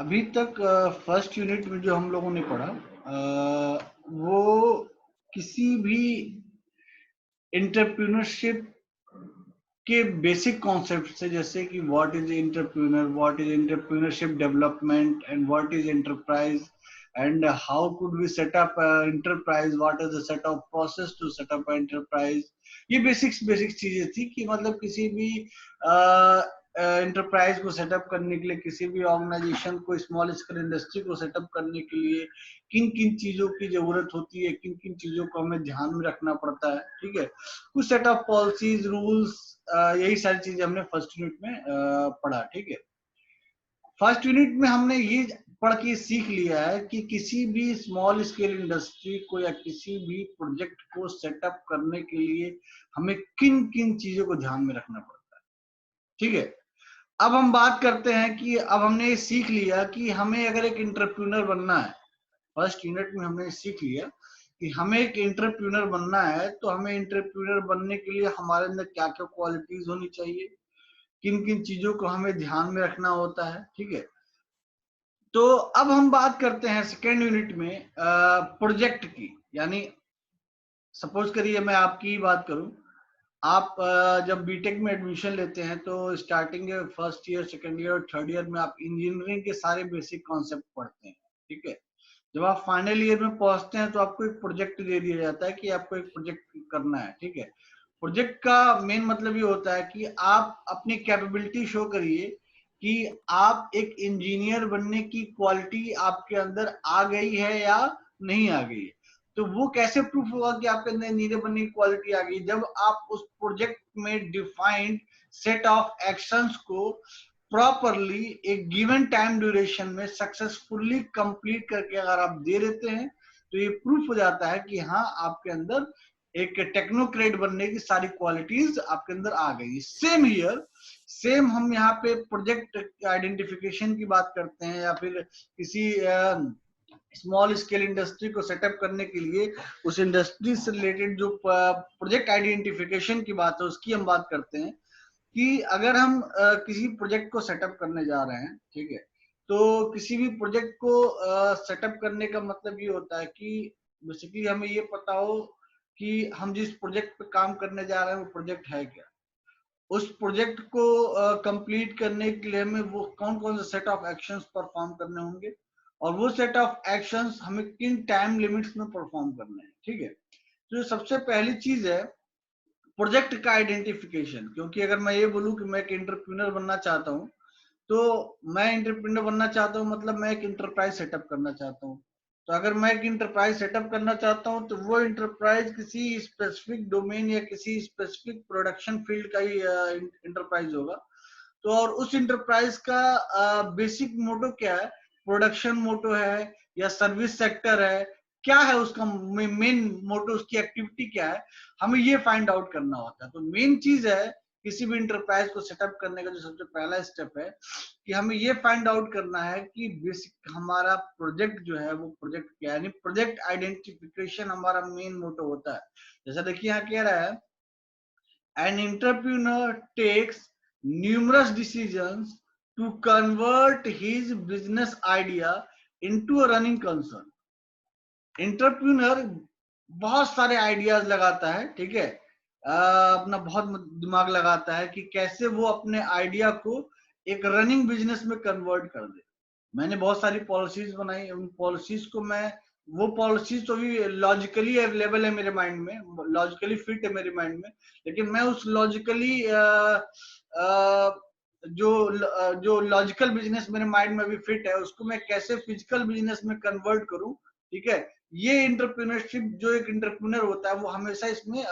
अभी तक first unit में जो हम लोगों ने पढ़ा वो किसी भी एंटरप्रेन्योरशिप के बेसिक कॉन्सेप्ट से, जैसे कि what is entrepreneur, what is entrepreneurship development and what is enterprise and how could we set up enterprise, what is the set of process to set up enterprise. ये basic चीजें थी कि मतलब किसी भी एंटरप्राइज को सेटअप करने के लिए, किसी भी ऑर्गेनाइजेशन को, स्मॉल स्केल इंडस्ट्री को सेटअप करने के लिए किन किन चीजों की जरूरत होती है, किन किन चीजों को हमें ध्यान में रखना पड़ता है। ठीक है, कुछ सेट ऑफ पॉलिसीज, रूल्स, यही सारी चीजें हमने फर्स्ट यूनिट में पढ़ा। ठीक है, फर्स्ट यूनिट में हमने ये पढ़ के सीख लिया है कि किसी भी स्मॉल स्केल इंडस्ट्री को या किसी भी प्रोजेक्ट को सेटअप करने के लिए हमें किन किन चीजों को ध्यान में रखना पड़ता है। ठीक है, अब हम बात करते हैं कि अब हमने ये सीख लिया कि हमें अगर एक एंटरप्रेन्योर बनना है, फर्स्ट यूनिट में हमने सीख लिया कि हमें एक एंटरप्रेन्योर बनना है, तो हमें एंटरप्रेन्योर बनने के लिए हमारे अंदर क्या क्या क्वालिटीज होनी चाहिए, किन किन चीजों को हमें ध्यान में रखना होता है। ठीक है, तो अब हम बात करते हैं सेकेंड यूनिट में प्रोजेक्ट की। यानी सपोज करिए मैं आपकी बात करूं, आप जब बीटेक में एडमिशन लेते हैं तो स्टार्टिंग के फर्स्ट ईयर, सेकेंड ईयर और थर्ड ईयर में आप इंजीनियरिंग के सारे बेसिक कॉन्सेप्ट पढ़ते हैं। ठीक है, जब आप फाइनल ईयर में पहुंचते हैं तो आपको एक प्रोजेक्ट दे दिया जाता है कि आपको एक प्रोजेक्ट करना है। ठीक है, प्रोजेक्ट का मेन मतलब ये होता है कि आप अपनी कैपेबिलिटी शो करिए कि आप एक इंजीनियर बनने की क्वालिटी आपके अंदर आ गई है या नहीं आ गई है। तो वो कैसे प्रूफ होगा कि आपके अंदर इंजीनियर बनने की क्वालिटी आ गई? जब आप उस प्रोजेक्ट में डिफाइंड सेट ऑफ एक्शंस को प्रॉपरली एक गिवन टाइम ड्यूरेशन में सक्सेसफुली कंप्लीट करके अगर आप दे देते हैं, तो ये प्रूफ हो जाता है कि हाँ, आपके अंदर एक टेक्नोक्रेट बनने की सारी क्वालिटीज आपके अंदर आ गई। सेम हियर, सेम हम यहाँ पे प्रोजेक्ट आइडेंटिफिकेशन की बात करते हैं या फिर किसी स्मॉल स्केल इंडस्ट्री को सेटअप करने के लिए उस इंडस्ट्री से रिलेटेड जो प्रोजेक्ट आइडेंटिफिकेशन की बात है उसकी हम बात करते हैं कि अगर हम किसी प्रोजेक्ट को सेटअप करने जा रहे हैं, ठीक है, तो किसी भी प्रोजेक्ट को सेटअप करने का मतलब ये होता है कि बेसिकली हमें ये पता हो कि हम जिस प्रोजेक्ट पे काम करने जा रहे हैं वो प्रोजेक्ट है क्या, उस प्रोजेक्ट को कंप्लीट करने के लिए हमें वो कौन कौन से सेट ऑफ एक्शंस परफॉर्म करने होंगे और वो सेट ऑफ एक्शंस हमें किन टाइम लिमिट्स में परफॉर्म करने हैं। ठीक है, तो सबसे पहली चीज है प्रोजेक्ट का आइडेंटिफिकेशन। क्योंकि अगर मैं ये बोलूं कि मैं एक एंटरप्रेन्योर बनना चाहता हूं, तो मैं एंटरप्रेन्योर बनना चाहता हूं मतलब मैं एक इंटरप्राइज सेटअप करना चाहता हूं। तो अगर मैं एक इंटरप्राइज सेटअप करना चाहता हूं तो वो इंटरप्राइज किसी स्पेसिफिक डोमेन या किसी स्पेसिफिक प्रोडक्शन फील्ड का ही इंटरप्राइज होगा। तो और उस इंटरप्राइज का बेसिक मोटो क्या है, प्रोडक्शन मोटो है या सर्विस सेक्टर है, क्या है उसका मेन मोटो, उसकी एक्टिविटी क्या है, हमें ये फाइंड आउट करना होता है। तो मेन चीज है किसी भी इंटरप्राइज को सेटअप करने का जो सबसे पहला स्टेप है कि हमें ये फाइंड आउट करना है कि बेसिक हमारा प्रोजेक्ट जो है वो प्रोजेक्ट क्या है। यानी प्रोजेक्ट आइडेंटिफिकेशन हमारा मेन मोटो होता है। जैसा देखिए यहाँ कह रहा है, an entrepreneur takes numerous decisions to convert his business idea into a running concern। Entrepreneur बहुत सारे आइडियाज लगाता है। ठीक है, अपना बहुत दिमाग लगाता है कि कैसे वो अपने आइडिया को एक रनिंग बिजनेस में कन्वर्ट कर दे। मैंने बहुत सारी पॉलिसीज बनाई, उन पॉलिसीज को मैं, वो पॉलिसीज तो भी लॉजिकली अवेलेबल है मेरे माइंड में, लॉजिकली फिट है मेरे माइंड में, लेकिन मैं उस लॉजिकली जो लॉजिकल बिजनेस मेरे माइंड में भी फिट है उसको मैं कैसे फिजिकल बिजनेस में कन्वर्ट करूं। ठीक है, ये एंटरप्रेन्योरशिप, जो एक एंटरप्रेन्योर होता है वो हमेशा इसमें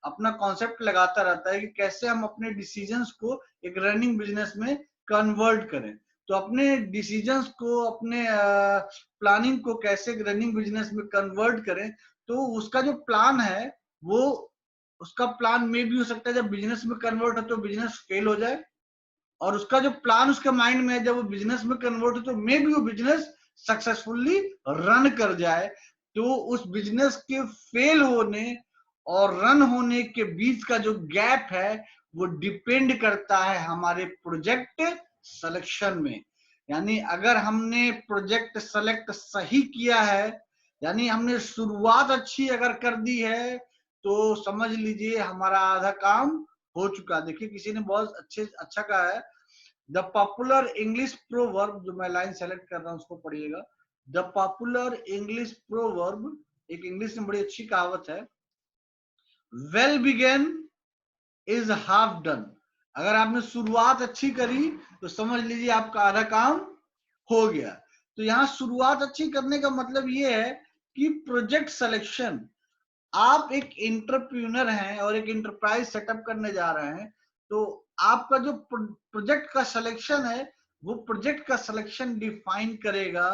अपना कॉन्सेप्ट लगाता रहता है कि कैसे हम अपने डिसीजंस को एक रनिंग बिजनेस में कन्वर्ट करें। तो अपने डिसीजंस को, अपने प्लानिंग को कैसे रनिंग बिजनेस में कन्वर्ट करें, तो उसका जो प्लान है वो, उसका प्लान में भी हो सकता है जब बिजनेस में कन्वर्ट हो तो बिजनेस फेल हो जाए, और उसका जो प्लान उसके माइंड में है जब वो बिजनेस में कन्वर्ट हो तो मे बी वो बिजनेस सक्सेसफुली रन कर जाए। तो उस बिजनेस के फेल होने और रन होने के बीच का जो गैप है वो डिपेंड करता है हमारे प्रोजेक्ट सिलेक्शन में। यानी अगर हमने प्रोजेक्ट सेलेक्ट सही किया है, यानी हमने शुरुआत अच्छी अगर कर दी है, तो समझ लीजिए हमारा आधा काम हो चुका। देखिए किसी ने बहुत अच्छा कहा है, द पॉपुलर इंग्लिश प्रोवर्ब, जो मैं लाइन सेलेक्ट कर रहा हूं उसको पढ़िएगा। द पॉपुलर इंग्लिश प्रोवर्ब, एक इंग्लिश में बड़ी अच्छी कहावत है, well begun is half done. अगर आपने शुरुआत अच्छी करी तो समझ लीजिए आपका आधा काम हो गया। तो यहाँ शुरुआत अच्छी करने का मतलब ये है कि प्रोजेक्ट सिलेक्शन, आप एक एंटरप्रेन्योर हैं और एक इंटरप्राइज सेटअप करने जा रहे हैं, तो आपका जो प्रोजेक्ट का सिलेक्शन है, वो प्रोजेक्ट का सिलेक्शन डिफाइन करेगा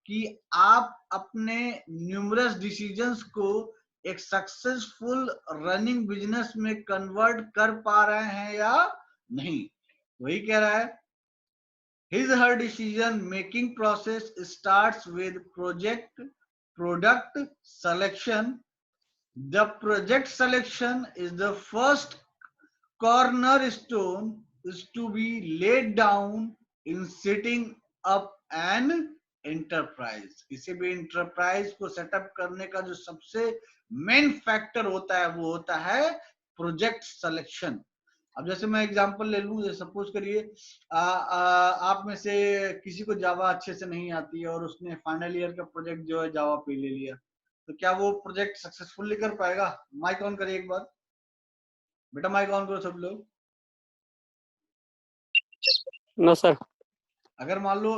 कि आप अपने न्यूमरस डिसीजंस को एक सक्सेसफुल रनिंग बिजनेस में कन्वर्ट कर पा रहे हैं या नहीं। वही कह रहा है, his her decision making process starts with product selection. The project selection is the first cornerstone is to be laid down in setting up an enterprise. किसी भी enterprise को सेटअप करने का जो सबसे मेन फैक्टर होता है वो होता है प्रोजेक्ट सिलेक्शन। अब जैसे मैं एग्जांपल ले लूं, जैसे सपोज करिए आप में से किसी को जावा अच्छे से नहीं आती है और उसने फाइनल ईयर का प्रोजेक्ट जो है जावा पे ले लिया, तो क्या वो प्रोजेक्ट सक्सेसफुली कर पाएगा? माइक ऑन करिए एक बार, बेटा माइक ऑन करो सब लोग। No sir. अगर मान लो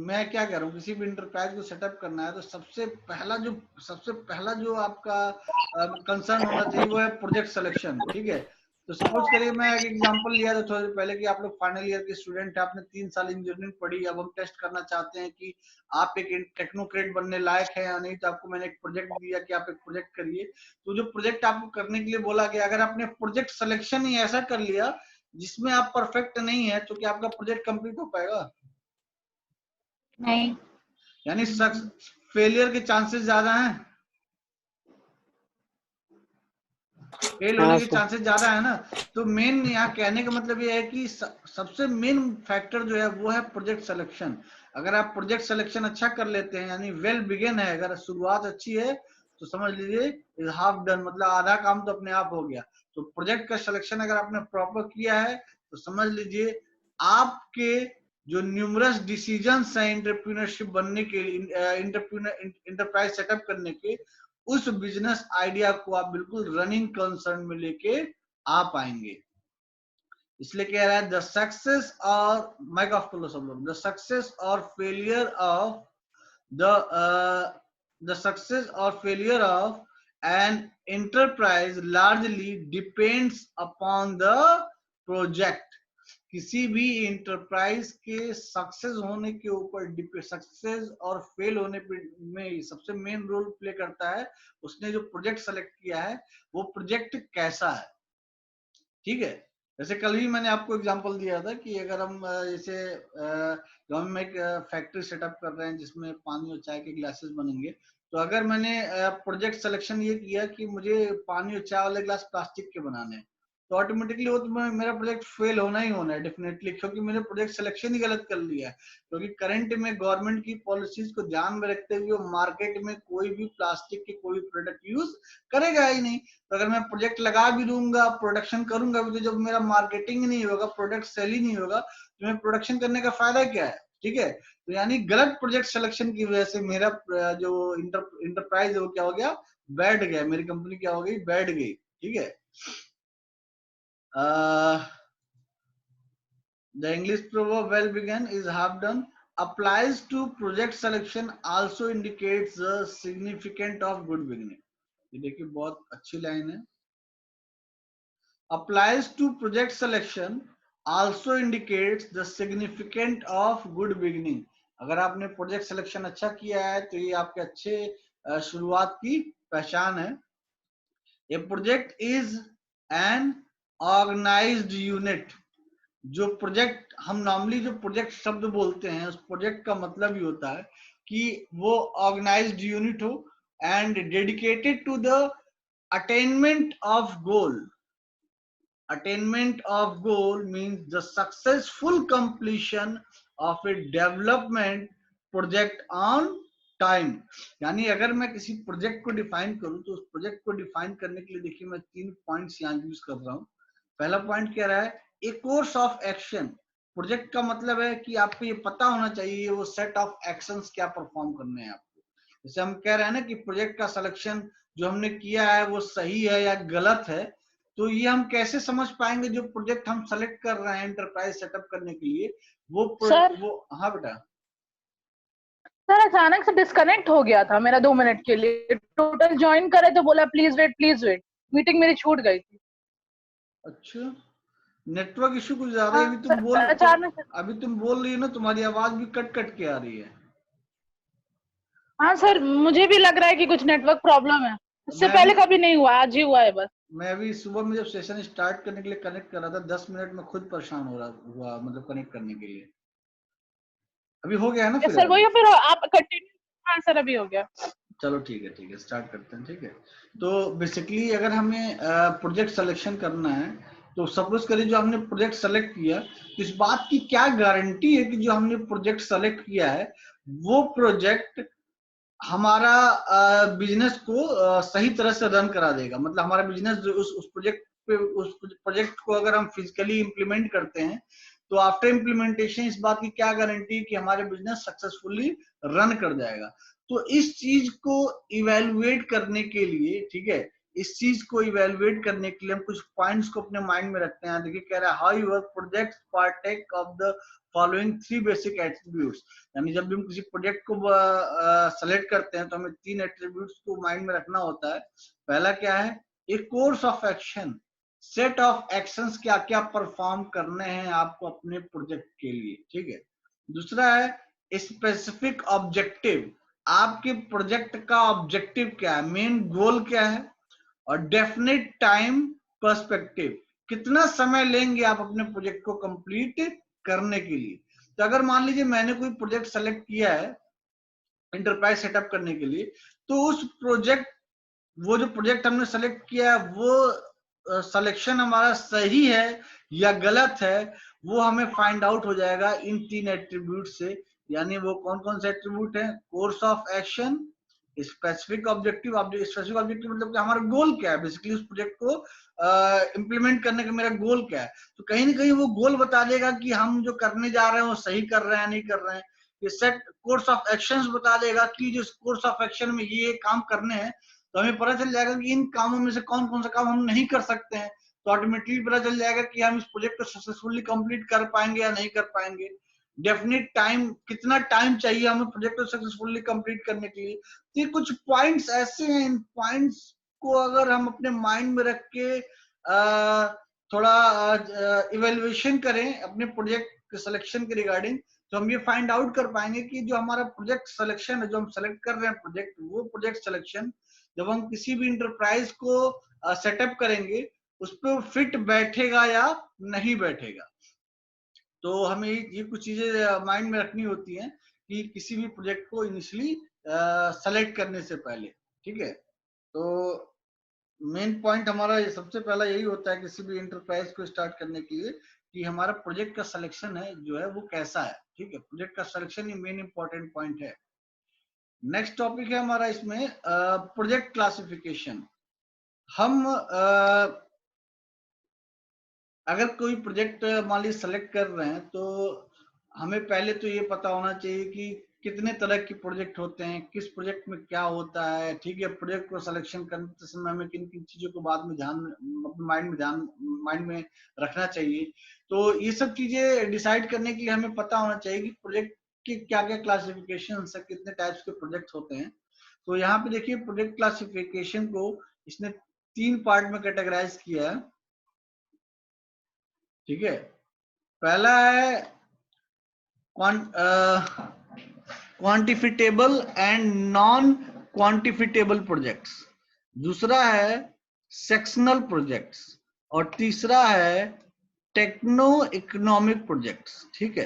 मैं क्या कह रहा हूँ, किसी भी इंटरप्राइज को सेटअप करना है, तो सबसे पहला जो आपका कंसर्न होना चाहिए वो है प्रोजेक्ट सिलेक्शन। ठीक है, तो सपोज करिए मैं एक एग्जांपल लिया था थोड़ी देर पहले कि आप लोग फाइनल ईयर के स्टूडेंट हैं, आपने 3 साल इंजीनियरिंग पढ़ी, अब हम टेस्ट करना चाहते हैं कि आप एक टेक्नोक्रेट बनने लायक है या नहीं। तो आपको मैंने एक प्रोजेक्ट दिया कि आप एक प्रोजेक्ट करिए। तो जो प्रोजेक्ट आपको करने के लिए बोला गया, अगर आपने प्रोजेक्ट सिलेक्शन ही ऐसा कर लिया जिसमें आप परफेक्ट नहीं है, तो क्या आपका प्रोजेक्ट कंप्लीट हो पाएगा? नहीं। यानी फेलियर के चांसेस ज्यादा हैं, फेल होने के चांसेस ज्यादा है ना। तो मेन यहाँ कहने का मतलब ये है कि सबसे मेन फैक्टर जो है वो है प्रोजेक्ट सिलेक्शन। अगर आप प्रोजेक्ट सिलेक्शन अच्छा कर लेते हैं, यानी वेल बिगेन है, अगर शुरुआत अच्छी है, तो समझ लीजिए इज हाफ डन, मतलब आधा काम तो अपने आप हो गया। तो प्रोजेक्ट का सिलेक्शन अगर आपने प्रॉपर किया है, तो समझ लीजिए आपके जो न्यूमरस डिसीजंस हैं एंटरप्रेन्योरशिप बनने के लिए, इंटरप्राइज सेटअप करने के, उस बिजनेस आइडिया को आप बिल्कुल रनिंग कंसर्न में लेके आ पाएंगे। इसलिए कह रहा है द सक्सेस और माइक ऑफ कर लो सब लोग, द सक्सेस और फेलियर ऑफ द सक्सेस और failure of an enterprise largely depends upon the project. किसी भी इंटरप्राइज के सक्सेस होने के ऊपर, सक्सेस और फेल होने में सबसे मेन रोल प्ले करता है उसने जो प्रोजेक्ट सेलेक्ट किया है वो प्रोजेक्ट कैसा है। ठीक है, जैसे कल भी मैंने आपको एग्जांपल दिया था कि अगर हम जैसे हम एक फैक्ट्री सेटअप कर रहे हैं जिसमें पानी और चाय के ग्लासेस बनेंगे, तो अगर मैंने प्रोजेक्ट सिलेक्शन ये किया कि मुझे पानी और चाय वाले ग्लास प्लास्टिक के बनाने हैं, तो ऑटोमेटिकली वो तो मेरा प्रोजेक्ट फेल होना ही होना है डेफिनेटली, क्योंकि मैंने प्रोजेक्ट सिलेक्शन ही गलत कर लिया है। क्योंकि करंट में गवर्नमेंट की पॉलिसीज को ध्यान में रखते हुए मार्केट में कोई भी प्लास्टिक के कोई प्रोडक्ट यूज करेगा ही नहीं। तो अगर मैं प्रोजेक्ट लगा भी दूंगा, प्रोडक्शन करूंगा भी, तो जब मेरा मार्केटिंग नहीं होगा, प्रोडक्ट सेल ही नहीं होगा, तो मैं प्रोडक्शन करने का फायदा क्या है? ठीक है, तो यानी गलत प्रोजेक्ट सिलेक्शन की वजह से मेरा जो इंटरप्राइज है वो क्या हो गया, बैठ गया, मेरी कंपनी क्या हो गई, बैठ गई। ठीक है, the English proverb well begun is half done applies to project selection, also indicates the significance of good beginning। ये देखिए बहुत अच्छी लाइन है, applies to project selection also indicates the significance of good beginning। अगर आपने project selection अच्छा किया है तो ये आपके अच्छे शुरुआत की पहचान है। A project is an organized unit. जो प्रोजेक्ट, हम नॉर्मली जो प्रोजेक्ट शब्द बोलते हैं, उस प्रोजेक्ट का मतलब ही होता है कि वो ऑर्गेनाइज्ड यूनिट हो and dedicated to the attainment of goal. Attainment of goal means the successful completion of a development project on time. यानी अगर मैं किसी प्रोजेक्ट को डिफाइन करूं तो उस प्रोजेक्ट को डिफाइन करने के लिए देखिए मैं 3 पॉइंट्स यहाँ यूज कर रहा हूं। पहला पॉइंट क्या रहा है, ए कोर्स ऑफ एक्शन। प्रोजेक्ट का मतलब है कि आपको ये पता होना चाहिए वो सेट ऑफ एक्शंस क्या परफॉर्म करने हैं आपको। जैसे हम कह रहे हैं ना कि प्रोजेक्ट का सिलेक्शन जो हमने किया है वो सही है या गलत है, तो ये हम कैसे समझ पाएंगे जो प्रोजेक्ट हम सेलेक्ट कर रहे हैं एंटरप्राइज सेटअप करने के लिए सर वो हाँ बेटा। सर अचानक से डिस्कनेक्ट हो गया था मेरा 2 मिनट के लिए, टोटल ज्वाइन करे तो बोला प्लीज वेट, मीटिंग मेरी छूट गई थी। अच्छा, नेटवर्क इशू कुछ ज्यादा है। हाँ, अचानक। अभी तुम बोल रही हो ना, तुम्हारी आवाज भी कट कट के आ रही है। हाँ सर, मुझे भी लग रहा है कि कुछ नेटवर्क प्रॉब्लम है, इससे पहले कभी नहीं हुआ, आज ही हुआ है बस। मैं अभी सुबह में जब सेशन स्टार्ट करने के लिए कनेक्ट कर रहा था 10 मिनट में खुद परेशान हुआ मतलब कनेक्ट करने के लिए। अभी हो गया है ना फिर? सर वही फिर आप कंटिन्यू। हाँ सर अभी हो गया। चलो ठीक है स्टार्ट करते हैं। ठीक है, तो बेसिकली अगर हमें प्रोजेक्ट सिलेक्शन करना है तो सपोज करिए जो हमने प्रोजेक्ट सेलेक्ट किया, तो इस बात की क्या गारंटी है कि जो हमने प्रोजेक्ट सेलेक्ट किया है वो प्रोजेक्ट हमारा बिजनेस को सही तरह से रन करा देगा। मतलब हमारा बिजनेस जो उस प्रोजेक्ट पे, उस प्रोजेक्ट को अगर हम फिजिकली इंप्लीमेंट करते हैं तो आफ्टर इंप्लीमेंटेशन इस बात की क्या गारंटी है कि हमारे बिजनेस सक्सेसफुली रन कर जाएगा। तो इस चीज को इवेलुएट करने के लिए, ठीक है, इस चीज को इवेलुएट करने के लिए हम कुछ पॉइंट्स को अपने माइंड में रखते हैं। देखिए कह रहा है how your project partake of the following 3 basic attributes. यानी जब भी हम किसी प्रोजेक्ट को सेलेक्ट करते हैं तो हमें 3 एट्रीब्यूट्स को माइंड में रखना होता है। पहला क्या है, एक course of action, set of actions क्या क्या परफॉर्म करने हैं आपको अपने प्रोजेक्ट के लिए। ठीक है, दूसरा है स्पेसिफिक ऑब्जेक्टिव, आपके प्रोजेक्ट का ऑब्जेक्टिव क्या है, मेन गोल क्या है। और डेफिनेट टाइम पर्सपेक्टिव, कितना समय लेंगे आप अपने प्रोजेक्ट को कंप्लीट करने के लिए। तो अगर मान लीजिए मैंने कोई प्रोजेक्ट सेलेक्ट किया है एंटरप्राइज सेटअप करने के लिए, तो उस प्रोजेक्ट, वो जो प्रोजेक्ट हमने सेलेक्ट किया है वो सिलेक्शन हमारा सही है या गलत है, वो हमें फाइंड आउट हो जाएगा इन 3 एट्रीब्यूट से। यानी वो कौन कौन से एट्रीब्यूट हैं, course of action, specific objective. Specific objective मतलब कि हमारा गोल क्या है, बेसिकली उस प्रोजेक्ट को इंप्लीमेंट करने का मेरा गोल क्या है। तो कहीं ना कहीं वो गोल बता देगा कि हम जो करने जा रहे हैं वो सही कर रहे हैं नहीं कर रहे हैं। ये सेट कोर्स ऑफ एक्शंस बता देगा कि जो कोर्स ऑफ एक्शन में ये काम करने हैं, तो हमें पता चल जाएगा कि इन कामों में से कौन कौन सा काम हम नहीं कर सकते हैं। तो ऑटोमेटिकली पता चल जाएगा कि हम इस प्रोजेक्ट को सक्सेसफुली कंप्लीट कर पाएंगे या नहीं कर पाएंगे। डेफिनेट टाइम, कितना टाइम चाहिए हमें प्रोजेक्ट को सक्सेसफुली कंप्लीट करने के लिए। तो ये कुछ पॉइंट्स ऐसे हैं, इन पॉइंट्स को अगर हम अपने माइंड में रख के थोड़ा इवेल्युएशन करें अपने प्रोजेक्ट सिलेक्शन के रिगार्डिंग, तो हम ये फाइंड आउट कर पाएंगे कि जो हमारा प्रोजेक्ट सिलेक्शन है, जो हम सेलेक्ट कर रहे हैं प्रोजेक्ट, वो प्रोजेक्ट सिलेक्शन जब हम किसी भी इंटरप्राइज को सेटअप करेंगे उस पर फिट बैठेगा या नहीं बैठेगा। तो हमें ये कुछ चीजें माइंड में रखनी होती हैं कि किसी भी प्रोजेक्ट को इनिशियली सेलेक्ट करने से पहले। ठीक है, तो मेन पॉइंट हमारा सबसे पहला यही होता है किसी भी इंटरप्राइज को स्टार्ट करने के लिए कि हमारा प्रोजेक्ट का सिलेक्शन है जो है वो कैसा है। ठीक है, प्रोजेक्ट का सिलेक्शन ही मेन इंपॉर्टेंट पॉइंट है। नेक्स्ट टॉपिक है हमारा इसमें प्रोजेक्ट क्लासिफिकेशन। हम अगर कोई प्रोजेक्ट मान लीजिए सेलेक्ट कर रहे हैं तो हमें पहले तो ये पता होना चाहिए कि कितने तरह के प्रोजेक्ट होते हैं, किस प्रोजेक्ट में क्या होता है। ठीक है, प्रोजेक्ट को सिलेक्शन करते समय हमें किन किन चीजों को बाद में माइंड में रखना चाहिए। तो ये सब चीजें डिसाइड करने के लिए हमें पता होना चाहिए कि प्रोजेक्ट के क्या क्या क्लासिफिकेशन है, कितने टाइप्स के प्रोजेक्ट होते हैं। तो यहाँ पे देखिए प्रोजेक्ट क्लासिफिकेशन को इसने 3 पार्ट में कैटेगराइज किया है। ठीक है, पहला है quantifiable and non quantifiable projects, दूसरा है सेक्शनल प्रोजेक्ट्स, और तीसरा है टेक्नो इकोनॉमिक प्रोजेक्ट्स। ठीक है,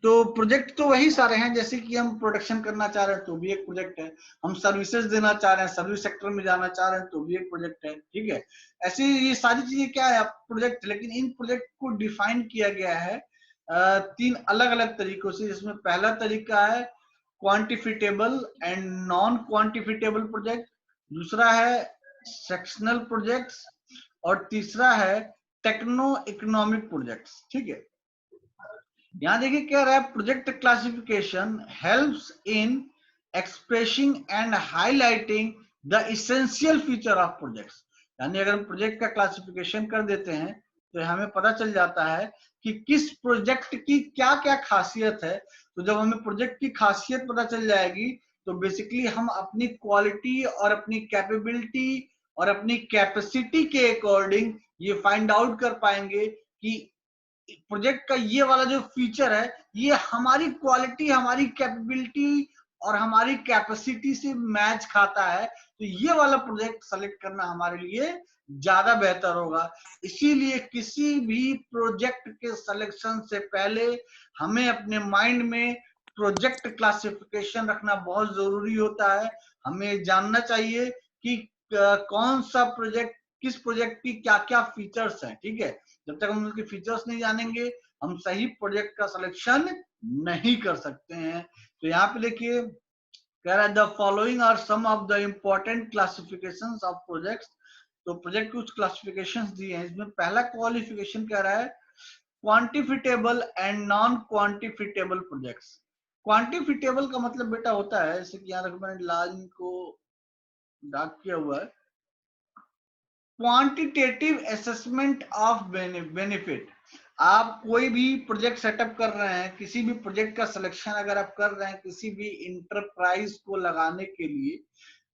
तो प्रोजेक्ट तो वही सारे हैं, जैसे कि हम प्रोडक्शन करना चाह रहे हैं तो भी एक प्रोजेक्ट है, हम सर्विसेज देना चाह रहे हैं, सर्विस सेक्टर में जाना चाह रहे हैं तो भी एक प्रोजेक्ट है। ठीक है, ऐसे ये सारी चीजें क्या है प्रोजेक्ट। लेकिन इन प्रोजेक्ट को डिफाइन किया गया है तीन अलग अलग तरीकों से, जिसमें पहला तरीका है क्वांटिफिटेबल एंड नॉन क्वांटिफिटेबल प्रोजेक्ट, दूसरा है सेक्शनल प्रोजेक्ट्स, और तीसरा है टेक्नो इकोनॉमिक प्रोजेक्ट्स। ठीक है, यहां देखिए क्या रहा है, project classification helps in expressing and highlighting the essential feature of projects. यानी अगर हम प्रोजेक्ट का क्लासिफिकेशन कर देते हैं तो हमें पता चल जाता है कि किस प्रोजेक्ट की क्या क्या खासियत है। तो जब हमें प्रोजेक्ट की खासियत पता चल जाएगी तो बेसिकली हम अपनी क्वालिटी और अपनी कैपेबिलिटी और अपनी कैपेसिटी के अकॉर्डिंग ये फाइंड आउट कर पाएंगे कि प्रोजेक्ट का ये वाला जो फीचर है ये हमारी क्वालिटी, हमारी कैपेबिलिटी और हमारी कैपेसिटी से मैच खाता है, तो ये वाला प्रोजेक्ट सेलेक्ट करना हमारे लिए ज्यादा बेहतर होगा। इसीलिए किसी भी प्रोजेक्ट के सिलेक्शन से पहले हमें अपने माइंड में प्रोजेक्ट क्लासिफिकेशन रखना बहुत जरूरी होता है। हमें जानना चाहिए कि कौन सा प्रोजेक्ट, किस प्रोजेक्ट की क्या क्या फीचर्स हैं। ठीक है, जब तक हम उसके फीचर्स नहीं जानेंगे हम सही प्रोजेक्ट का सिलेक्शन नहीं कर सकते हैं। तो यहाँ पे देखिए कह रहा है the following are some of the important classifications of projects. तो प्रोजेक्ट कुछ क्लासिफिकेशंस दिए हैं, इसमें पहला क्वालिफिकेशन कह रहा है quantifiable and non quantifiable projects. Quantifiable का मतलब बेटा होता है, जैसे कि यहाँ देखो मैंने लाइन को डार्क किया हुआ है, क्वांटिटेटिव असेसमेंट ऑफ बेनिफिट। आप कोई भी प्रोजेक्ट सेटअप कर रहे हैं, किसी भी प्रोजेक्ट का सिलेक्शन अगर आप कर रहे हैं किसी भी इंटरप्राइज को लगाने के लिए,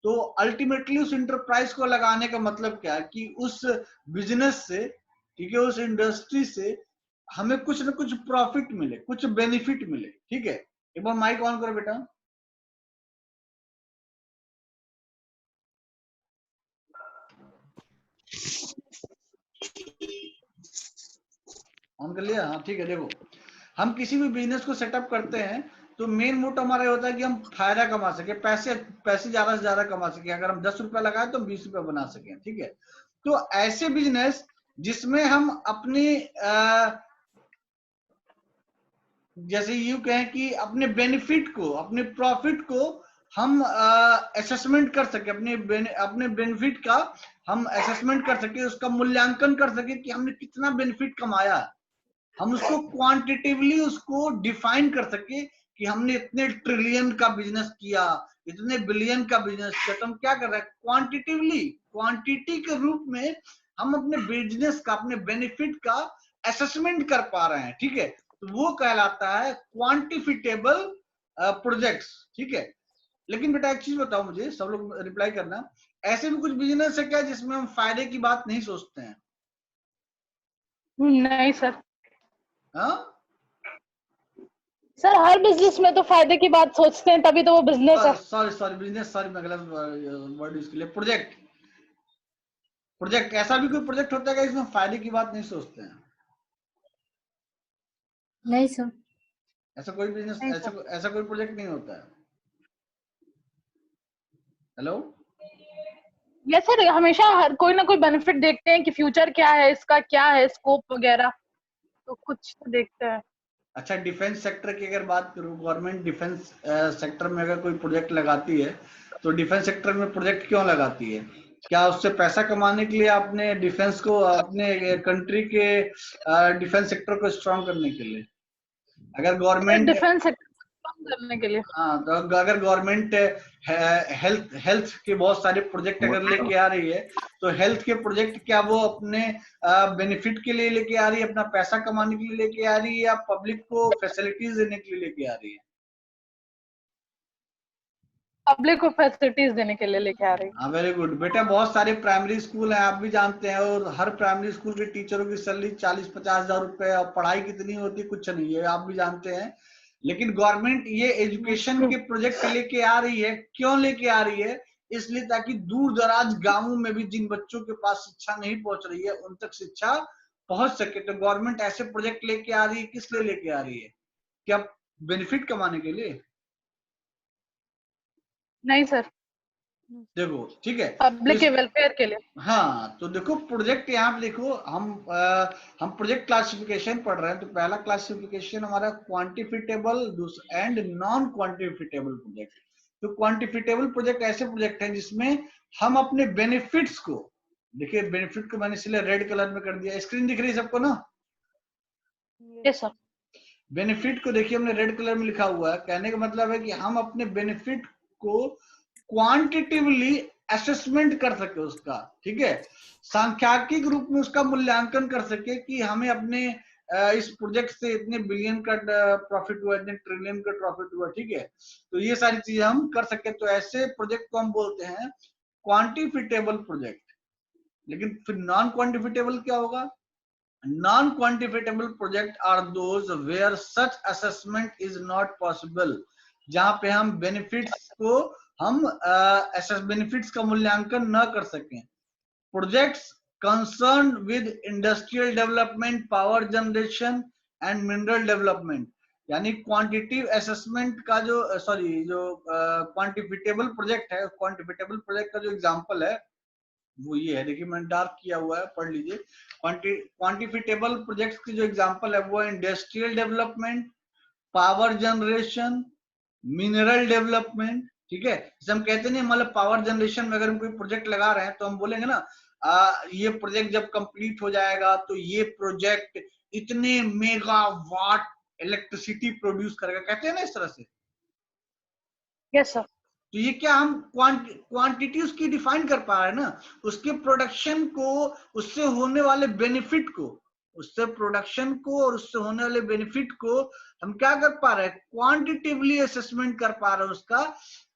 तो अल्टीमेटली उस इंटरप्राइज को लगाने का मतलब क्या है कि उस बिजनेस से, ठीक है, उस इंडस्ट्री से हमें कुछ ना कुछ प्रॉफिट मिले, कुछ बेनिफिट मिले। ठीक है, एक बार माइक ऑन करो बेटा। ऑन कर लिया? हाँ ठीक है। देखो हम किसी भी बिजनेस को सेटअप करते हैं तो मेन मोटो हमारा होता है कि हम फायदा कमा सके, पैसे पैसे ज्यादा से ज्यादा कमा सके। अगर हम 10 रुपया लगाए तो हम 20 रुपया बना सके। ठीक है, तो ऐसे बिजनेस जिसमें हम अपनी जैसे यूं कहें कि अपने बेनिफिट को, अपने प्रॉफिट को हम असेसमेंट कर सके, अपने बेनिफिट का हम असेसमेंट कर सके, उसका मूल्यांकन कर सके कि हमने कितना बेनिफिट कमाया। हम उसको क्वांटिटिवली उसको डिफाइन कर सके कि हमने इतने ट्रिलियन का बिजनेस किया, इतने बिलियन का बिजनेस किया। तो हम क्या कर रहे हैं, क्वांटिटिवली, क्वांटिटी के रूप में हम अपने बिजनेस का, अपने बेनिफिट का असेसमेंट कर पा रहे हैं। ठीक है, तो वो कहलाता है क्वांटिफिटेबल प्रोजेक्ट्स। ठीक है, लेकिन बेटा एक चीज बताओ मुझे, सब लोग रिप्लाई करना, ऐसे भी कुछ बिजनेस है क्या जिसमें हम फायदे की बात नहीं सोचते हैं? नहीं सर। हाँ सर हर बिजनेस में तो फायदे की बात सोचते हैं, तभी तो वो बिजनेस है। सॉरी सॉरी, बिजनेस, सॉरी मैं गलत वर्ड यूज कर लिया। प्रोजेक्ट, प्रोजेक्ट ऐसा भी कोई प्रोजेक्ट होता है क्या इसमें फायदे की बात नहीं सोचते हैं? नहीं सर। ऐसा कोई बिजनेस, नहीं ऐसा सर। ऐसा कोई प्रोजेक्ट नहीं होता है? हेलो, ये सर हमेशा हर कोई ना कोई बेनिफिट देखते हैं कि फ्यूचर क्या है, इसका क्या है स्कोप वगैरह, तो कुछ तो देखते हैं। अच्छा डिफेंस सेक्टर की अगर बात करूं, गवर्नमेंट डिफेंस सेक्टर में अगर कोई प्रोजेक्ट लगाती है तो डिफेंस सेक्टर में प्रोजेक्ट क्यों लगाती है? क्या उससे पैसा कमाने के लिए, अपने डिफेंस को, अपने कंट्री के डिफेंस सेक्टर को स्ट्रॉन्ग करने के लिए? अगर सर गवर्नमेंट, डिफेंस सेक्टर करने के लिए। हाँ तो अगर गवर्नमेंट हेल्थ हेल्थ के बहुत सारे प्रोजेक्ट अगर लेके आ रही है तो हेल्थ के प्रोजेक्ट क्या वो अपने बेनिफिट के लिए लेके आ रही है, अपना पैसा कमाने के लिए लेके आ रही है, या पब्लिक को फैसिलिटीज देने के लिए लेके आ रही है? पब्लिक को फैसिलिटीज देने के लिए लेके आ रही है। हाँ वेरी गुड बेटा। बहुत सारे प्राइमरी स्कूल हैं, आप भी जानते हैं, और हर प्राइमरी स्कूल के टीचरों की सैलरी 40-50 हजार रुपए, और पढ़ाई कितनी होती है कुछ नहीं है, आप भी जानते हैं। लेकिन गवर्नमेंट ये एजुकेशन के प्रोजेक्ट लेके आ रही है, क्यों लेके आ रही है? इसलिए ताकि दूर दराज गांवों में भी जिन बच्चों के पास शिक्षा नहीं पहुंच रही है उन तक शिक्षा पहुंच सके। तो गवर्नमेंट ऐसे प्रोजेक्ट लेके आ रही है, किस लिए लेके आ रही है? क्या बेनिफिट कमाने के लिए? नहीं सर। देखो ठीक है, पब्लिक के वेलफेयर के लिए। हाँ तो देखो प्रोजेक्ट यहाँ पे देखो, हम प्रोजेक्ट क्लासिफिकेशन पढ़ रहे हैं, तो पहला क्लासिफिकेशन हमारा क्वांटिफिटेबल एंड नॉन क्वांटिफिटेबल प्रोजेक्ट। तो क्वांटिफिटेबल प्रोजेक्ट ऐसे प्रोजेक्ट हैं जिसमें हम अपने बेनिफिट्स को, देखिए बेनिफिट को मैंने इसलिए रेड कलर में कर दिया, स्क्रीन दिख रही है सबको ना? Yes sir. बेनिफिट को देखिए हमने रेड कलर में लिखा हुआ है, कहने का मतलब है कि हम अपने बेनिफिट को क्वांटिटिवली असेसमेंट कर सके उसका, ठीक है, सांख्यिकीय रूप में उसका मूल्यांकन कर सके कि हमें अपने इस प्रोजेक्ट से इतने बिलियन का प्रॉफिट हुआ, इतने ट्रिलियन का प्रॉफिट हुआ, ठीक है, तो ये सारी चीजें हम कर सके, तो ऐसे प्रोजेक्ट को हम बोलते हैं क्वांटिफिटेबल प्रोजेक्ट। लेकिन फिर नॉन क्वांटिफिटेबल क्या होगा? Non-quantifiable project are those where such assessment is not possible, जहां पे हम बेनिफिट्स को हम बेनिफिट्स का मूल्यांकन न कर सकें। Projects concern with industrial development, power generation and mineral development, यानी क्वांटिटिव असेसमेंट का जो जो क्वांटिफिटेबल प्रोजेक्ट है, क्वांटिफिटेबल प्रोजेक्ट का जो एग्जांपल है वो ये है, देखिए मैंने डार्क किया हुआ है, पढ़ लीजिए। क्वांटिफिटेबल प्रोजेक्ट्स की जो एग्जांपल है वो industrial development, power generation, mineral development, ठीक है। जैसे हम कहते नहीं, मतलब पावर जनरेशन में अगर हम कोई प्रोजेक्ट लगा रहे हैं तो हम बोलेंगे ना ये प्रोजेक्ट जब कंप्लीट हो जाएगा तो ये प्रोजेक्ट इतने मेगावाट इलेक्ट्रिसिटी प्रोड्यूस करेगा, कहते हैं ना इस तरह से। Yes sir. तो ये क्या हम क्वांटिटी उसकी डिफाइन कर पा रहे हैं ना, उसके प्रोडक्शन को, उससे होने वाले बेनिफिट को, उससे प्रोडक्शन को और उससे होने वाले बेनिफिट को हम क्या कर पा रहे हैं? क्वांटिटिवली असेसमेंट कर पा रहे हैं, उसका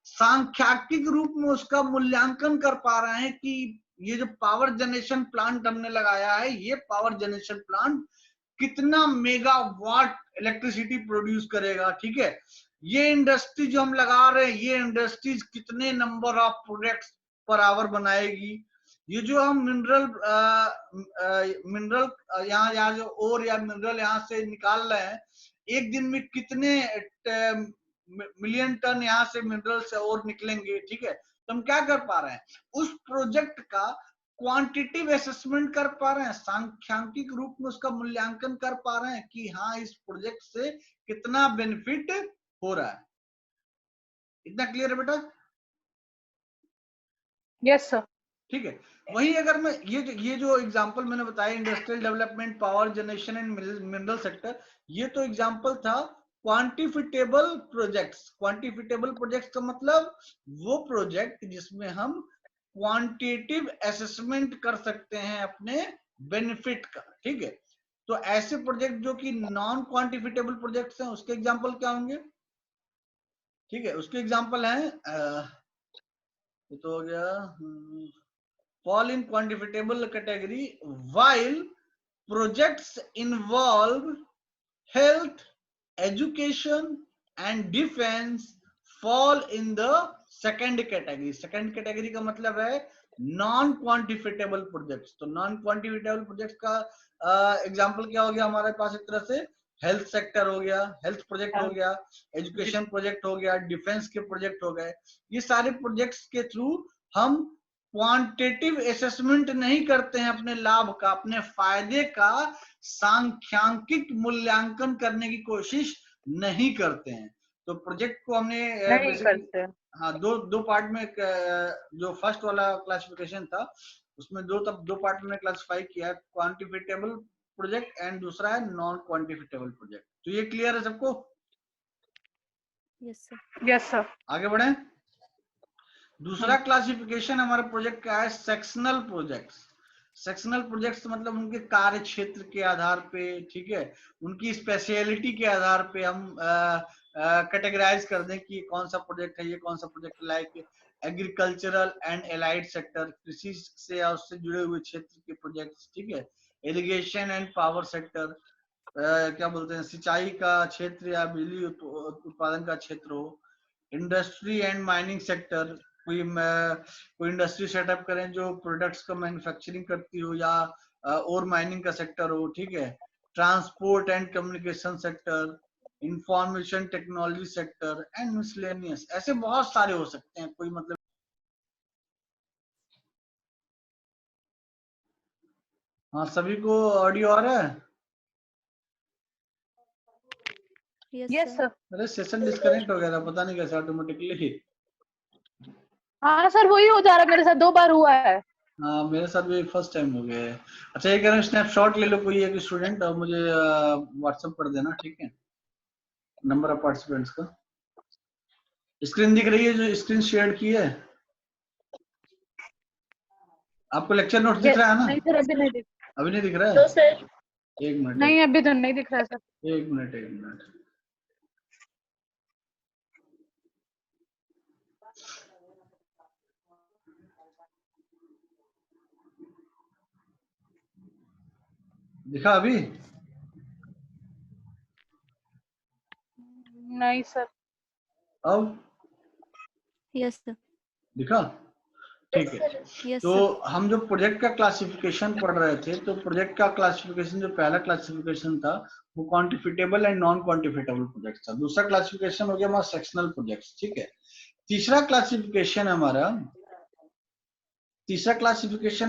सांख्यिकीय रूप में उसका मूल्यांकन कर पा रहे हैं कि ये जो पावर जनरेशन प्लांट हमने लगाया है, ये पावर जनरेशन प्लांट कितना मेगावाट इलेक्ट्रिसिटी प्रोड्यूस करेगा, ठीक है। ये इंडस्ट्री जो हम लगा रहे हैं, ये इंडस्ट्रीज कितने number of products per hour बनाएगी। ये जो हम मिनरल यहाँ यहाँ जो ओर या मिनरल यहाँ से निकाल रहे हैं, एक दिन में कितने मिलियन टन यहाँ से मिनरल से और निकलेंगे, ठीक है। तो हम क्या कर पा रहे हैं? उस प्रोजेक्ट का क्वांटिटिव असेसमेंट कर पा रहे हैं, सांख्यिकीय रूप में उसका मूल्यांकन कर पा रहे हैं कि हाँ इस प्रोजेक्ट से कितना बेनिफिट हो रहा है। इतना क्लियर है बेटा? Yes sir. ठीक है। वही अगर मैं ये जो एग्जांपल मैंने बताया, industrial development, power generation and mineral sector, ये तो एग्जांपल था क्वांटिफिटेबल प्रोजेक्ट्स। क्वांटिफिटेबल प्रोजेक्ट्स का मतलब वो प्रोजेक्ट जिसमें हम क्वांटिटेटिव असेसमेंट कर सकते हैं अपने बेनिफिट का, ठीक है। तो ऐसे प्रोजेक्ट जो कि नॉन क्वांटिफिटेबल प्रोजेक्ट्स हैं, उसके एग्जांपल क्या होंगे? ठीक है, उसके एग्जांपल है ये तो हो गया, fall in quantifiable category, while projects involve health, education and defense fall in the second category। second category का मतलब है नॉन क्वांटिफिटेबल प्रोजेक्ट्स। तो नॉन क्वांटिफिटेबल प्रोजेक्ट्स का एग्जांपल क्या हो गया हमारे पास? एक तरह से हेल्थ सेक्टर हो गया, हेल्थ प्रोजेक्ट हो गया, एजुकेशन प्रोजेक्ट हो गया, डिफेंस के प्रोजेक्ट हो गए। ये सारे प्रोजेक्ट्स के थ्रू हम क्वांटिटिव असेसमेंट नहीं करते हैं अपने लाभ का, अपने फायदे का सांख्यिकीय मूल्यांकन करने की कोशिश नहीं करते हैं। तो प्रोजेक्ट को हमने नहीं बेसिकली करते। हाँ दो पार्ट में, जो फर्स्ट वाला क्लासिफिकेशन था उसमें दो पार्ट में क्लासिफाई किया है, क्वांटिफिटेबल प्रोजेक्ट एंड दूसरा है नॉन क्वांटिफिटेबल प्रोजेक्ट। तो ये क्लियर है सबको? Yes sir. Yes sir. आगे बढ़े। दूसरा क्लासिफिकेशन हमारे प्रोजेक्ट का है सेक्शनल प्रोजेक्ट्स। सेक्शनल प्रोजेक्ट्स मतलब उनके कार्य क्षेत्र के आधार पे, ठीक है, उनकी स्पेशलिटी के आधार पे हम कैटेगराइज कर दें कि कौन सा प्रोजेक्ट है, ये कौन सा project, like agricultural and allied sector, कृषि से या उससे जुड़े हुए क्षेत्र के प्रोजेक्ट्स, ठीक है। इरिगेशन एंड पावर सेक्टर, क्या बोलते हैं, सिंचाई का क्षेत्र या बिजली उत्पादन का क्षेत्र हो। इंडस्ट्री एंड माइनिंग सेक्टर, कोई इंडस्ट्री सेटअप करें जो प्रोडक्ट्स का मैन्युफैक्चरिंग करती हो या और माइनिंग का सेक्टर हो, ठीक है। Transport and communication sector, information technology sector and miscellaneous, ऐसे बहुत सारे हो सकते हैं, कोई मतलब हाँ, सभी को ऑडियो आ रहा है? Yes sir. अरे सेशन डिस्कनेक्ट हो गया था, पता नहीं कैसे ऑटोमेटिकली। हाँ सर, वही हो जा रहा है, मेरे साथ 2 बार हुआ है। हाँ, मेरे साथ भी फर्स्ट टाइम हो गया है। अच्छा, ये कह रहे हैं स्नैपशॉट ले लो कोई एक स्टूडेंट और मुझे व्हाट्सएप कर देना, ठीक है, नंबर ऑफ पार्टिसिपेंट्स का। स्क्रीन दिख रही है जो स्क्रीन शेयर की है? आपको लेक्चर नोट्स दिख रहा है ना? नहीं सर, अभी नहीं दिख। अभी नहीं दिख रहा तो है? सर एक मिनट, नहीं, अभी तो नहीं दिख रहा है सर। एक मिनट, एक मिनट। दिखा अभी? नहीं सर। अब यस सर। दिखा? ठीक है। यस तो सर। हम जो प्रोजेक्ट का क्लासिफिकेशन पढ़ रहे थे, तो प्रोजेक्ट का क्लासिफिकेशन जो पहला क्लासिफिकेशन था वो क्वांटिफिटेबल एंड नॉन क्वांटिफिटेबल प्रोजेक्ट था। दूसरा क्लासिफिकेशन हो गया हमारा सेक्शनल प्रोजेक्ट्स, ठीक है। तीसरा क्लासिफिकेशन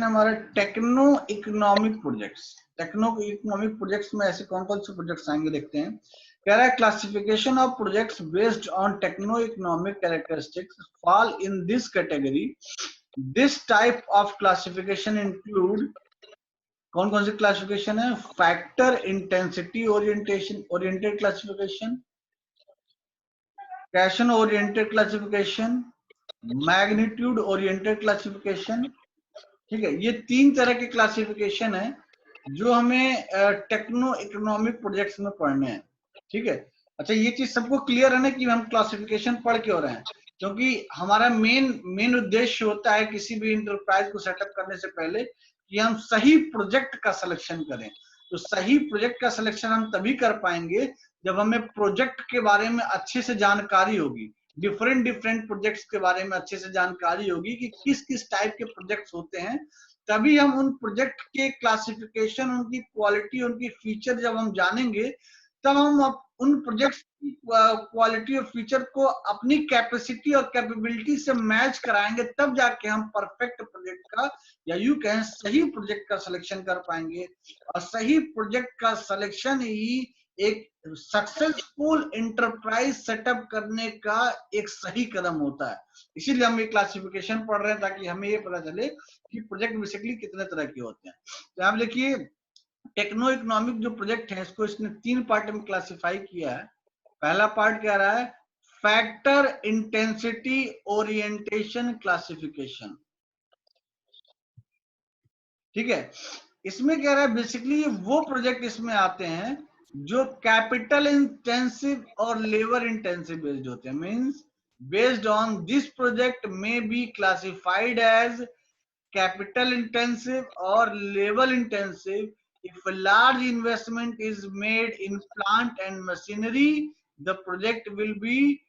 हमारा techno economic projects. Techno economic projects में ऐसे कौन कौन से प्रोजेक्ट्स आएंगे देखते हैं। कह रहा है classification of projects based on techno economic characteristics fall in this category. This type of classification include, कौन कौन सी क्लासिफिकेशन है? Factor intensity oriented classification, causation oriented classification, magnitude oriented classification, ठीक है। ये 3 तरह के क्लासिफिकेशन है जो हमें टेक्नो इकोनॉमिक प्रोजेक्ट्स में पढ़ने हैं, ठीक है। अच्छा, ये चीज सबको क्लियर है ना कि हम क्लासिफिकेशन पढ़ क्यों रहे हैं? क्योंकि हमारा मेन उद्देश्य होता है किसी भी इंटरप्राइज को सेटअप करने से पहले कि हम सही प्रोजेक्ट का सिलेक्शन करें। तो सही प्रोजेक्ट का सिलेक्शन हम तभी कर पाएंगे जब हमें प्रोजेक्ट के बारे में अच्छे से जानकारी होगी, डिफरेंट प्रोजेक्ट्स के बारे में अच्छे से जानकारी होगी कि किस किस टाइप के प्रोजेक्ट्स होते हैं। तभी हम उन प्रोजेक्ट के क्लासिफिकेशन, उनकी क्वालिटी, उनकी फीचर जब हम जानेंगे, तब हम उन प्रोजेक्ट्स की क्वालिटी और फीचर को अपनी कैपेसिटी और कैपेबिलिटी से मैच कराएंगे, तब जाके हम परफेक्ट प्रोजेक्ट का, या यूं कहें सही प्रोजेक्ट का सिलेक्शन कर पाएंगे। और सही प्रोजेक्ट का सिलेक्शन ही एक सक्सेसफुल इंटरप्राइज सेटअप करने का एक सही कदम होता है। इसीलिए हम ये क्लासिफिकेशन पढ़ रहे हैं ताकि हमें ये पता चले कि प्रोजेक्ट बेसिकली कितने तरह के होते हैं। तो आप देखिए, टेक्नो इकोनॉमिक जो प्रोजेक्ट है इसको इसने 3 पार्ट में क्लासिफाई किया है। पहला पार्ट कह रहा है फैक्टर इंटेंसिटी ओरिएंटेशन क्लासिफिकेशन, ठीक है। इसमें कह रहा है बेसिकली वो प्रोजेक्ट इसमें आते हैं जो कैपिटल इंटेंसिव और लेबर इंटेंसिव बेस्ड होते हैं। Means based on this project में be classified as capital intensive or labor intensive if a large investment is made in plant and machinery. The project will be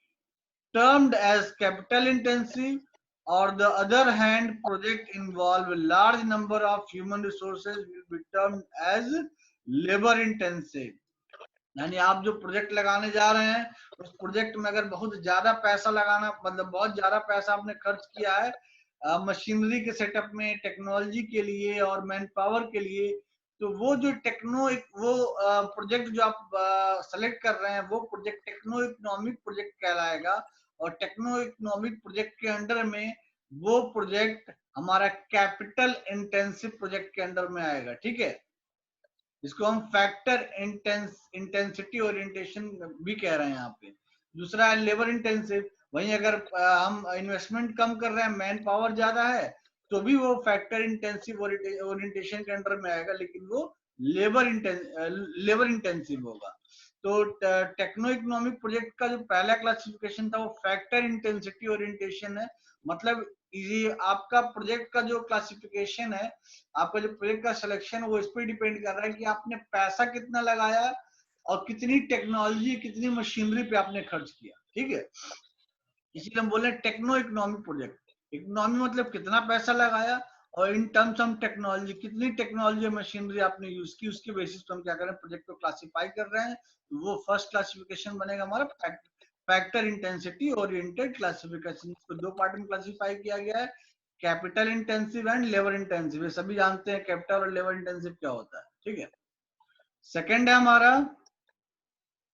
termed as capital intensive, or the other hand project involve a large number of human resources will be termed as labor intensive। यानी आप जो project लगाने जा रहे हैं उस project में अगर बहुत ज्यादा पैसा लगाना, मतलब बहुत ज्यादा पैसा आपने खर्च किया है मशीनरी के सेटअप में, टेक्नोलॉजी के लिए और मैन पावर के लिए, तो वो जो वो प्रोजेक्ट जो आप सेलेक्ट कर रहे हैं वो प्रोजेक्ट टेक्नो इकोनॉमिक प्रोजेक्ट कहलाएगा। और टेक्नो इकोनॉमिक प्रोजेक्ट के अंडर में वो प्रोजेक्ट हमारा कैपिटल इंटेंसिव प्रोजेक्ट के अंडर में आएगा, ठीक है। इसको हम फैक्टर इंटेंसिटी ओरिएंटेशन भी कह रहे हैं यहाँ पे। दूसरा है लेबर इंटेंसिव। वहीं अगर हम इन्वेस्टमेंट कम कर रहे हैं, मैन पावर ज्यादा है, तो भी वो फैक्टर इंटेंसिव ओरिएंटेशन के अंडर में आएगा, लेकिन वो लेबर इंटेंसिव होगा। तो टेक्नो इकोनॉमिक प्रोजेक्ट का जो पहला क्लासिफिकेशन था वो फैक्टर इंटेंसिटी ओरिएंटेशन है। मतलब ये आपका प्रोजेक्ट का जो क्लासिफिकेशन है, आपका जो प्रोजेक्ट का सिलेक्शन, वो इस पर डिपेंड कर रहा है कि आपने पैसा कितना लगाया और कितनी टेक्नोलॉजी, कितनी मशीनरी पे आपने खर्च किया, ठीक है। इसीलिए हम बोल रहे हैं टेक्नो इकोनॉमिक प्रोजेक्ट। इकोनॉमी मतलब कितना पैसा लगाया, और इन टर्म्स हम टेक्नोलॉजी, कितनी टेक्नोलॉजी मशीनरी आपने यूज की, उसके बेसिस पर हम क्या कर रहे हैं, प्रोजेक्ट को क्लासिफाई कर रहे हैं। तो वो फर्स्ट क्लासिफिकेशन बनेगा हमारा फैक्टर इंटेंसिटी ओरिएंटेड क्लासिफिकेशन। इसको 2 पार्ट में क्लासिफाई किया गया है, capital intensive and labour intensive, सभी जानते हैं कैपिटल और लेबर इंटेंसिव क्या होता है, ठीक है। सेकंड है हमारा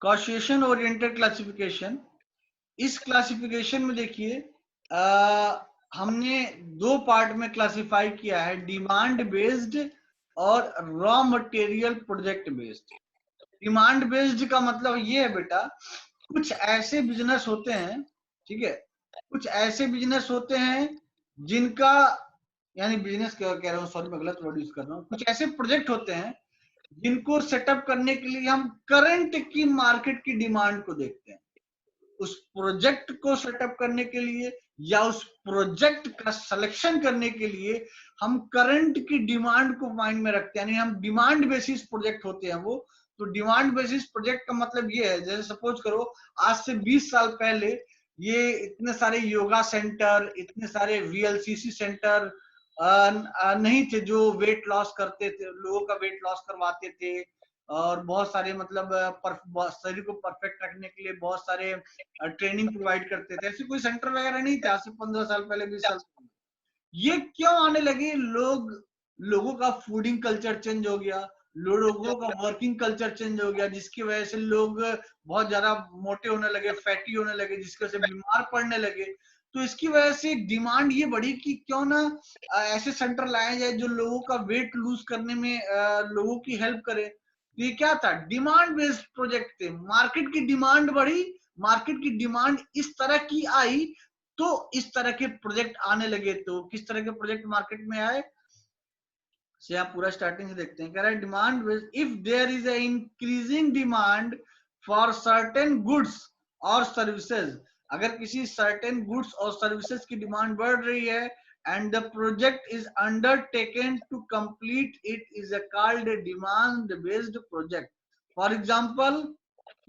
कॉशिएशन ओरिएंटेड क्लासिफिकेशन। इस क्लासिफिकेशन में देखिए हमने दो पार्ट में क्लासिफाई किया है, डिमांड बेस्ड और raw material project based. Demand based का मतलब ये है बेटा, कुछ ऐसे बिजनेस होते हैं, ठीक है, कुछ ऐसे बिजनेस होते हैं जिनका, यानी बिजनेस कह रहा हूँ, सॉरी मैं गलत वर्ड यूज कर रहा हूँ, कुछ ऐसे प्रोजेक्ट होते हैं जिनको सेटअप करने के लिए हम करंट की मार्केट की डिमांड को देखते हैं। उस प्रोजेक्ट को सेटअप करने के लिए या उस प्रोजेक्ट का सिलेक्शन करने के लिए हम करंट की डिमांड को माइंड में रखते हैं, यानी हम डिमांड बेसिस प्रोजेक्ट होते हैं वो। तो डिमांड बेसिस प्रोजेक्ट का मतलब ये है, जैसे सपोज करो आज से 20 साल पहले ये इतने सारे योगा सेंटर, इतने सारे वीएलसीसी सेंटर नहीं थे जो वेट लॉस करते थे, लोगों का वेट लॉस करवाते थे, और बहुत सारे मतलब शरीर को परफेक्ट रखने के लिए बहुत सारे ट्रेनिंग प्रोवाइड करते थे। ऐसे कोई सेंटर वगैरह नहीं था आज से 15 साल पहले, 20 साल पहले। ये क्यों आने लगे? लोगों का फूडिंग कल्चर चेंज हो गया, लोगों का वर्किंग कल्चर चेंज हो गया, जिसकी वजह से लोग बहुत ज्यादा मोटे होने लगे, फैटी होने लगे, जिसकी वजह से बीमार पड़ने लगे। तो इसकी वजह से डिमांड ये बढ़ी कि क्यों ना ऐसे सेंटर लाए जाए जो लोगों का वेट लूज करने में लोगों की हेल्प करे। तो ये क्या था? डिमांड बेस्ड प्रोजेक्ट थे। मार्केट की डिमांड बढ़ी, मार्केट की डिमांड इस तरह की आई तो इस तरह के प्रोजेक्ट आने लगे। तो किस तरह के प्रोजेक्ट मार्केट में आए से आप पूरा स्टार्टिंग से देखते हैं। कह रहा है demand, if there is a increasing demand for certain goods और सर्विसेज, अगर किसी सर्टेन गुड्स और सर्विसेज की डिमांड बढ़ रही है and the project is undertaken to complete it is called a demand based project. For example,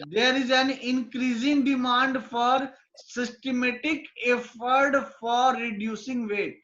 there is an increasing demand for systematic effort for reducing weight.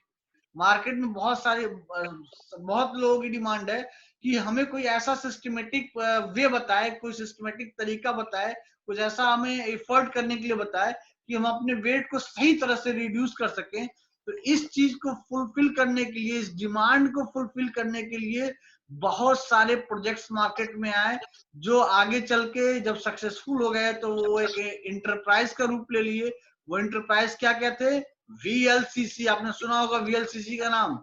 Market में बहुत लोगों की demand है कि हमें कोई ऐसा सिस्टमेटिक वे बताए, कोई सिस्टमेटिक तरीका बताए, कुछ ऐसा हमें एफर्ट करने के लिए बताए कि हम अपने वेट को सही तरह से रिड्यूस कर सकें। तो इस चीज को फुलफिल करने के लिए, इस डिमांड को फुलफिल करने के लिए बहुत सारे प्रोजेक्ट्स मार्केट में आए, जो आगे चल के जब सक्सेसफुल हो गए तो वो एक इंटरप्राइज का रूप ले लिए। वो इंटरप्राइज क्या कहते हैं? वीएलसीसी। आपने सुना होगा वीएलसीसी का नाम,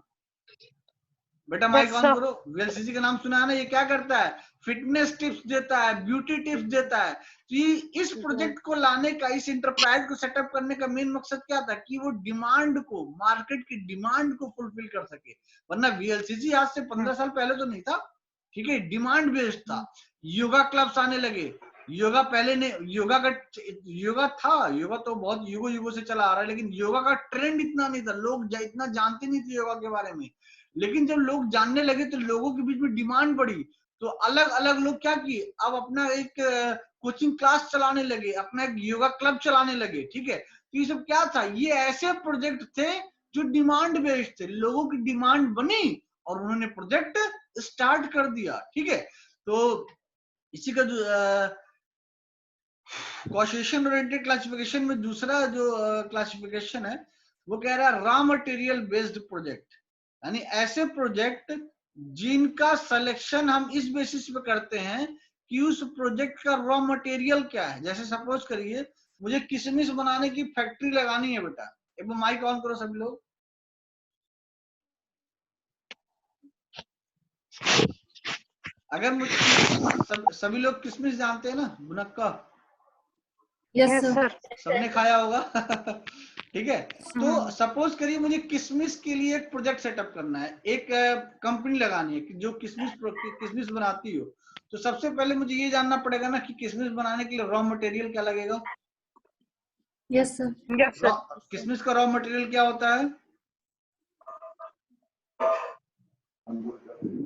बेटा माइक ऑन करो। वीएलसीसी का नाम सुना है ना? ये क्या करता है? फिटनेस टिप्स देता है, ब्यूटी टिप्स देता है। तो ये इस प्रोजेक्ट को लाने का, इस इंटरप्राइज को सेटअप करने का मेन मकसद क्या था? कि वो डिमांड को, मार्केट की डिमांड को फुलफिल कर सके। वरना वीएलसीसी आज से 15 साल पहले तो नहीं था, ठीक है, डिमांड बेस्ड था। योगा क्लब्स आने लगे। योगा पहले ने, योगा था, योगा तो बहुत युगों से चला आ रहा है, लेकिन योगा का ट्रेंड इतना नहीं था, लोग इतना जानते नहीं थे योगा के बारे में। लेकिन जब लोग जानने लगे तो लोगों के बीच में डिमांड बढ़ी, तो अलग अलग लोग क्या किए, अब अपना एक कोचिंग क्लास चलाने लगे, अपना एक योगा क्लब चलाने लगे, ठीक है। तो ये सब क्या था? ये ऐसे प्रोजेक्ट थे जो डिमांड बेस्ड थे, लोगों की डिमांड बनी और उन्होंने प्रोजेक्ट स्टार्ट कर दिया, ठीक है। तो इसी का कॉशिएशन ओरिएंटेड क्लासिफिकेशन में दूसरा जो क्लासिफिकेशन है वो कह रहा है रॉ मटेरियल बेस्ड प्रोजेक्ट, यानी ऐसे प्रोजेक्ट जिनका सिलेक्शन हम इस बेसिस पे करते हैं कि उस प्रोजेक्ट का रॉ मटेरियल क्या है। जैसे सपोज करिए मुझे किशमिश बनाने की फैक्ट्री लगानी है बेटा, एक बार माइक ऑन करो सभी लोग। अगर मुझे सभी लोग किशमिश जानते हैं ना, मुनक्का? यस सर, सबने खाया होगा ठीक है। तो सपोज करिए मुझे किशमिश के लिए एक प्रोजेक्ट सेटअप करना है, एक कंपनी लगानी है जो किशमिश बनाती हो। तो सबसे पहले मुझे ये जानना पड़ेगा ना कि किशमिश बनाने के लिए रॉ मटेरियल क्या लगेगा। Yes sir. किशमिश का रॉ मटेरियल क्या होता है?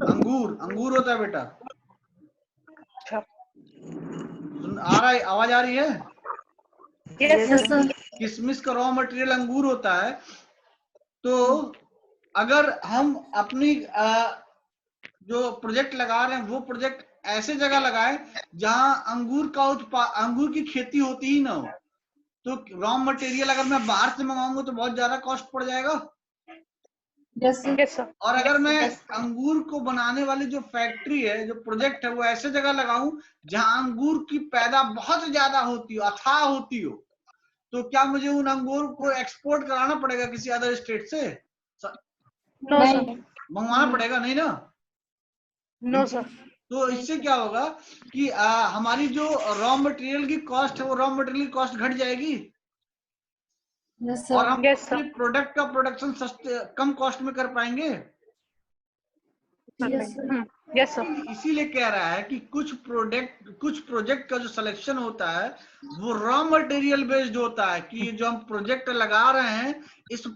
अंगूर होता है बेटा। आ रहा है, आवाज आ रही है? Yes sir. किशमिश का रॉ मटेरियल अंगूर होता है। तो अगर हम अपनी जो प्रोजेक्ट लगा रहे हैं वो प्रोजेक्ट ऐसे जगह लगाए जहां अंगूर की खेती होती ही ना हो, तो रॉ मटेरियल अगर मैं बाहर से मंगाऊंगा तो बहुत ज्यादा कॉस्ट पड़ जाएगा। Yes, sir. Yes, sir. और अगर मैं Yes, sir. अंगूर को बनाने वाली जो फैक्ट्री है, जो प्रोजेक्ट है, वो ऐसे जगह लगाऊं जहां अंगूर की पैदा बहुत ज्यादा होती हो, अथाह होती हो, तो क्या मुझे उन अंगूर को एक्सपोर्ट कराना पड़ेगा किसी अदर स्टेट से? No, sir. नहीं. मंगवाना पड़ेगा नहीं ना? No, sir. तो इससे क्या होगा कि हमारी जो रॉ मटेरियल की कॉस्ट है, वो रॉ मटेरियल की कॉस्ट घट जाएगी Yes, और sir. हम Yes, sir. अपने प्रोडक्ट का प्रोडक्शन सस्ते कम कॉस्ट में कर पाएंगे। Yes, sir. Yes, sir. इसीलिए कह रहा है कि कुछ प्रोजेक्ट का जो सिलेक्शन होता है वो रॉ मटेरियल बेस्ड होता है कि जो हम प्रोजेक्ट लगा रहे हैं, इस